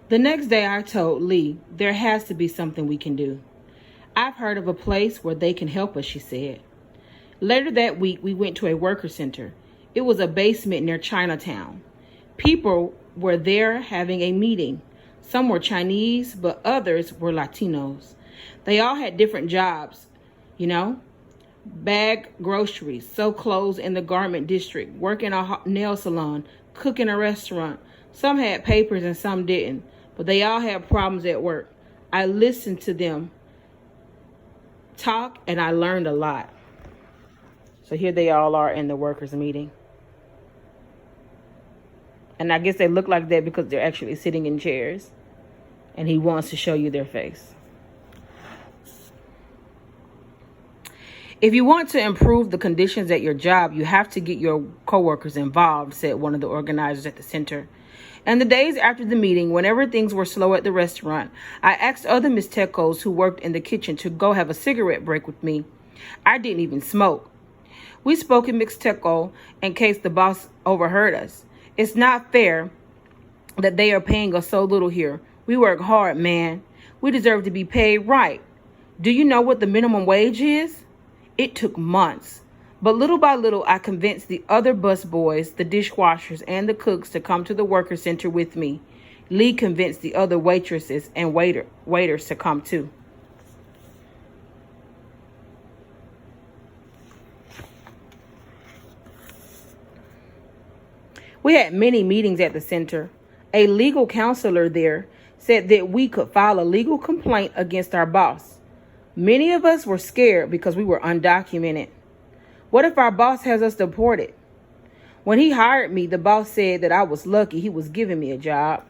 The next day I told Lee there has to be something we can do. I've heard of a place where they can help us, she said. Later that week, we went to a worker center. It was a basement near Chinatown. People were there having a meeting. Some were Chinese, but others were Latinos. They all had different jobs, bag groceries, sew clothes in the garment district, work in a nail salon, cook in a restaurant. Some had papers and some didn't, but they all had problems at work. I listened to them talk and I learned a lot. So here they all are in the workers' meeting. And I guess they look like that because they're actually sitting in chairs. And he wants to show you their face. If you want to improve the conditions at your job, you have to get your coworkers involved, said one of the organizers at the center. And the days after the meeting, whenever things were slow at the restaurant, I asked other Mixtecos who worked in the kitchen to go have a cigarette break with me. I didn't even smoke. We spoke in Mixteco in case the boss overheard us. It's not fair that they are paying us so little here. We work hard, man. We deserve to be paid right. Do you know what the minimum wage is? It took months. But little by little, I convinced the other bus boys, the dishwashers, and the cooks to come to the worker center with me. Lee convinced the other waitresses and waiters to come too. We had many meetings at the center. A legal counselor there said that we could file a legal complaint against our boss. Many of us were scared because we were undocumented. What if our boss has us deported? When he hired me, the boss said that I was lucky he was giving me a job.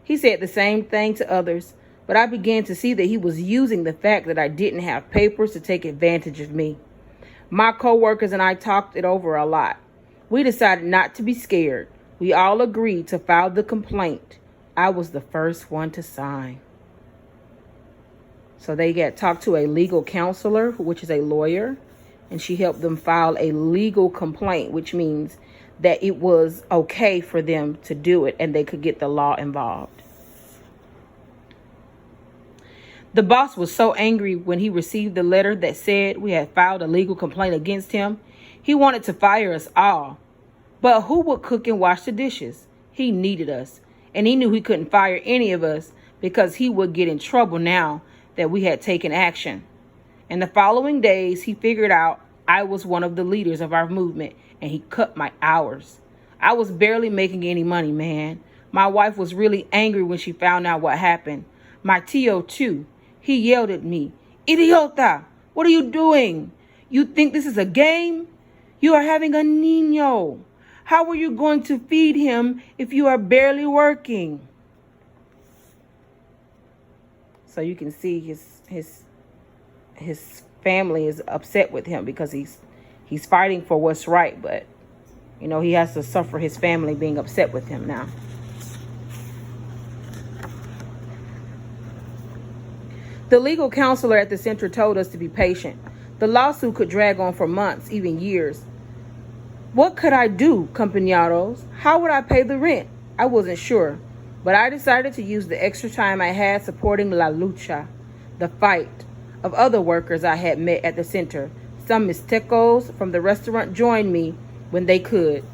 He said the same thing to others, but I began to see that he was using the fact that I didn't have papers to take advantage of me. My coworkers and I talked it over a lot. We decided not to be scared. We all agreed to file the complaint. I was the first one to sign. So they got talked to a legal counselor, which is a lawyer, and she helped them file a legal complaint, which means that it was okay for them to do it and they could get the law involved. The boss was so angry when he received the letter that said we had filed a legal complaint against him. He wanted to fire us all. But who would cook and wash the dishes? He needed us, and he knew he couldn't fire any of us because he would get in trouble now that we had taken action. In the following days, he figured out I was one of the leaders of our movement, and he cut my hours. I was barely making any money, man. My wife was really angry when she found out what happened. My Tio, too. He yelled at me, "Idiota, what are you doing? You think this is a game? You are having a niño. How are you going to feed him if you are barely working?" So you can see his family is upset with him because he's fighting for what's right, but he has to suffer his family being upset with him now. The legal counselor at the center told us to be patient. The lawsuit could drag on for months, even years. What could I do, compañeros? How would I pay the rent? I wasn't sure, but I decided to use the extra time I had supporting la lucha, the fight, of other workers I had met at the center. Some Mixtecos from the restaurant joined me when they could.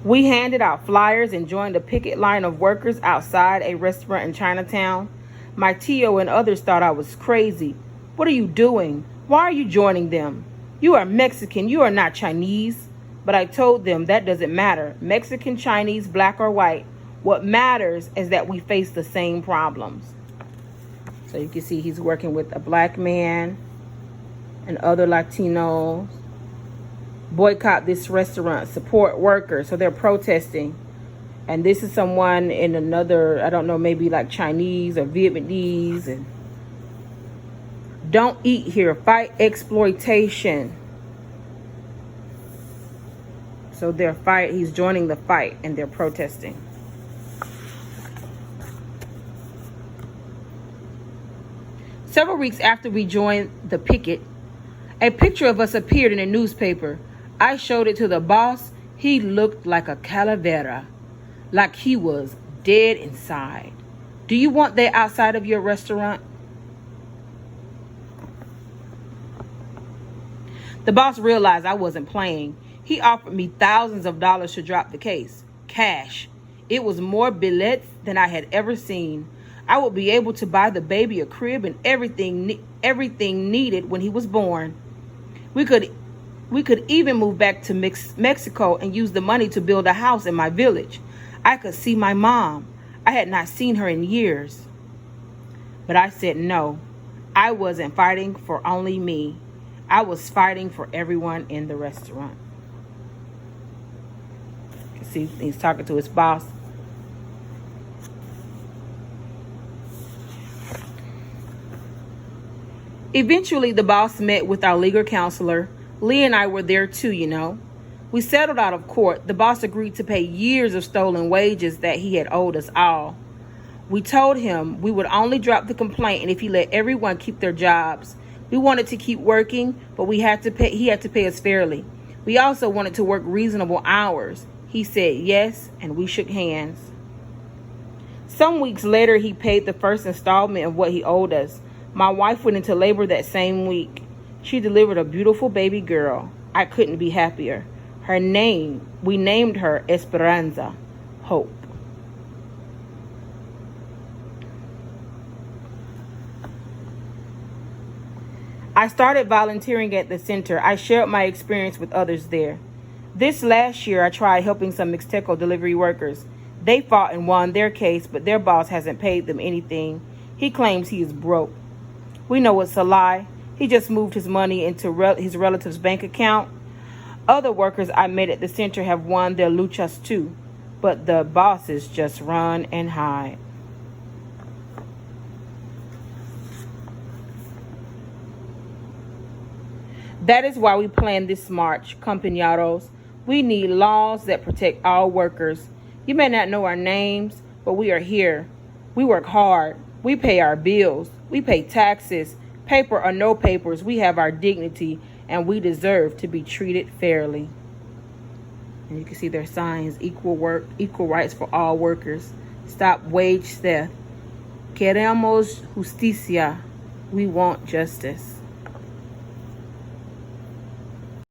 We handed out flyers and joined a picket line of workers outside a restaurant in Chinatown. My Tio and others thought I was crazy. What are you doing? Why are you joining them? You are Mexican. You are not Chinese. But I told them that doesn't matter. Mexican, Chinese, black, or white. What matters is that we face the same problems. So you can see he's working with a black man and other Latinos. Boycott this restaurant, support workers. So they're protesting. And this is someone in another, I don't know, maybe like Chinese or Vietnamese. And don't eat here. Fight exploitation. So he's joining the fight and they're protesting. Several weeks after we joined the picket, a picture of us appeared in a newspaper. I showed it to the boss. He looked like a calavera. like he was dead inside. Do you want that outside of your restaurant? The boss realized I wasn't playing. He offered me thousands of dollars to drop the case. Cash. It was more billets than I had ever seen. I would be able to buy the baby a crib and everything needed when he was born. We could even move back to Mexico and use the money to build a house in my village. I could see my mom. I had not seen her in years. But I said no. I wasn't fighting for only me. I was fighting for everyone in the restaurant. You can see he's talking to his boss. Eventually, the boss met with our legal counselor. Lee and I were there too, you know. We settled out of court. The boss agreed to pay years of stolen wages that he had owed us all. We told him we would only drop the complaint if he let everyone keep their jobs. We wanted to keep working, but he had to pay us fairly. We also wanted to work reasonable hours. He said yes, and we shook hands. Some weeks later, he paid the first installment of what he owed us. My wife went into labor that same week. She delivered a beautiful baby girl. I couldn't be happier. We named her Esperanza, Hope. I started volunteering at the center. I shared my experience with others there. This last year, I tried helping some Mixteco delivery workers. They fought and won their case, but their boss hasn't paid them anything. He claims he is broke. We know it's a lie. He just moved his money into his relative's bank account. Other workers I met at the center have won their luchas too, but the bosses just run and hide. That is why we planned this march, compañeros. We need laws that protect all workers. You may not know our names, but we are here. We work hard. We pay our bills. We pay taxes. Paper or no papers, we have our dignity, and we deserve to be treated fairly. And you can see their signs: equal work, equal rights for all workers. Stop wage theft. Queremos justicia. We want justice.